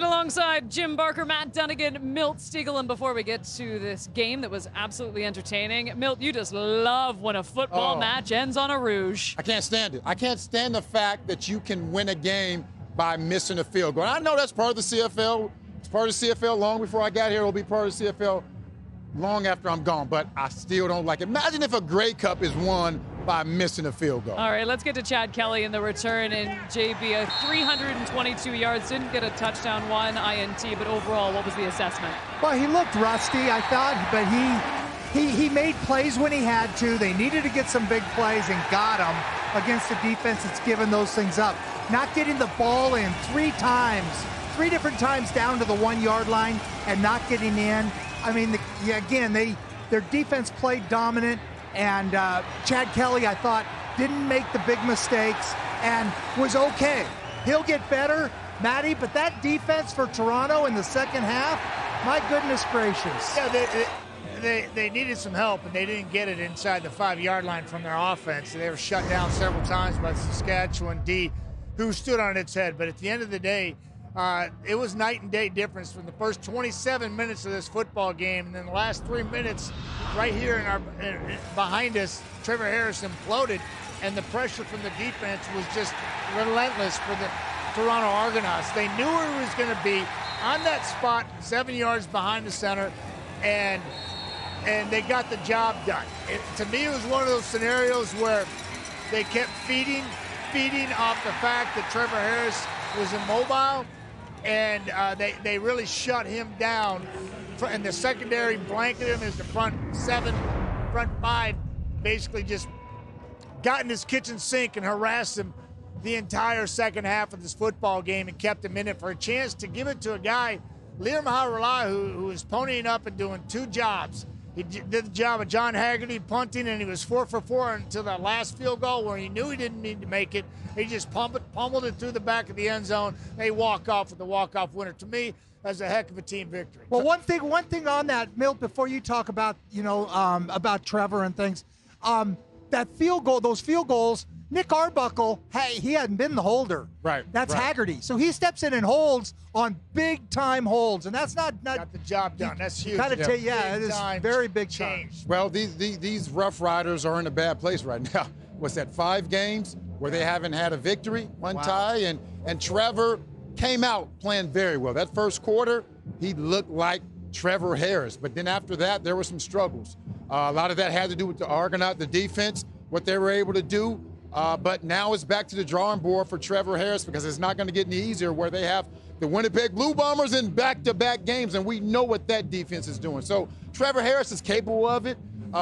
And alongside Jim Barker, Matt Dunnigan, Milt Stiegel, and before we get to this game that was absolutely entertaining, Milt, you just love when a football match ends on a rouge. I can't stand it. I can't stand the fact that you can win a game by missing a field goal. And I know that's part of the CFL. It's part of the CFL long before I got here. It'll be part of the CFL long after I'm gone, but I still don't like it. Imagine if a Grey Cup is won by missing a field goal. All right, let's get to Chad Kelly in the return. And JB, 322 yards, didn't get a touchdown, one INT, but overall, what was the assessment? Well, he looked rusty, I thought, but he made plays when he had to. They needed to get some big plays and got them against the defense that's given those things up. Not getting the ball in three different times down to the 1 yard line and not getting in. I mean, their defense played dominant, and Chad Kelly, I thought, didn't make the big mistakes and was okay. He'll get better, Matty, but that defense for Toronto in the second half, my goodness gracious. Yeah, they needed some help, and they didn't get it inside the 5 yard line from their offense. They were shut down several times by Saskatchewan D, who stood on its head. But at the end of the day, it was night and day difference from the first 27 minutes of this football game, and then the last 3 minutes right here behind us, Trevor Harris imploded, and the pressure from the defense was just relentless for the Toronto Argonauts. They knew where he was going to be on that spot, 7 yards behind the center, and they got the job done. To me, it was one of those scenarios where they kept feeding off the fact that Trevor Harris was immobile, and they really shut him down. And the secondary blanketed him as the front five basically just got in his kitchen sink and harassed him the entire second half of this football game and kept him in it for a chance to give it to a guy, Lear Maharala, who was ponying up and doing two jobs. He did the job of John Haggerty punting, and he was 4 for 4 until that last field goal where he knew he didn't need to make it. He just pummeled it through the back of the end zone. They walk off with the walk-off winner. To me, that's a heck of a team victory. Well, one thing on that, Milt, before you talk about, about Trevor and things, that field goal, those field goals, Nick Arbuckle, hey, he hadn't been the holder. Right. That's right. Haggerty. So he steps in and holds on big-time holds, and that's not got the job done. That's huge. It is very big change. Well, these Roughriders are in a bad place right now. What's that, 5 games where they haven't had a victory, one tie, and Trevor came out playing very well. That first quarter, he looked like Trevor Harris, but then after that, there were some struggles. A lot of that had to do with the Argonaut, the defense, what they were able to do. But now it's back to the drawing board for Trevor Harris, because it's not going to get any easier where they have the Winnipeg Blue Bombers in back-to-back games, and we know what that defense is doing. So Trevor Harris is capable of it.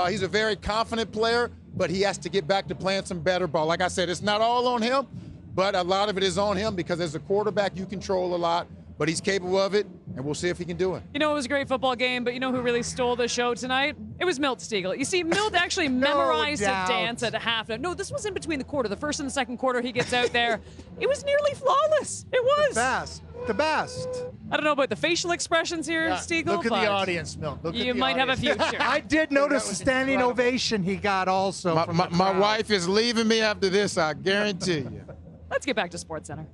He's a very confident player, but he has to get back to playing some better ball. Like I said, it's not all on him, but a lot of it is on him, because as a quarterback, you control a lot. But he's capable of it, and we'll see if he can do it. You know, it was a great football game, but you know who really stole the show tonight? It was Milt Stiegel. You see, Milt actually memorized a dance at half. No, this was in between the quarter. The first and the second quarter, he gets out there. It was nearly flawless. It was. The best. I don't know about the facial expressions here, Stiegel. Look at the audience, Milt. You might have a future. I did notice the standing ovation he got also. My wife is leaving me after this, I guarantee you. Let's get back to SportsCenter.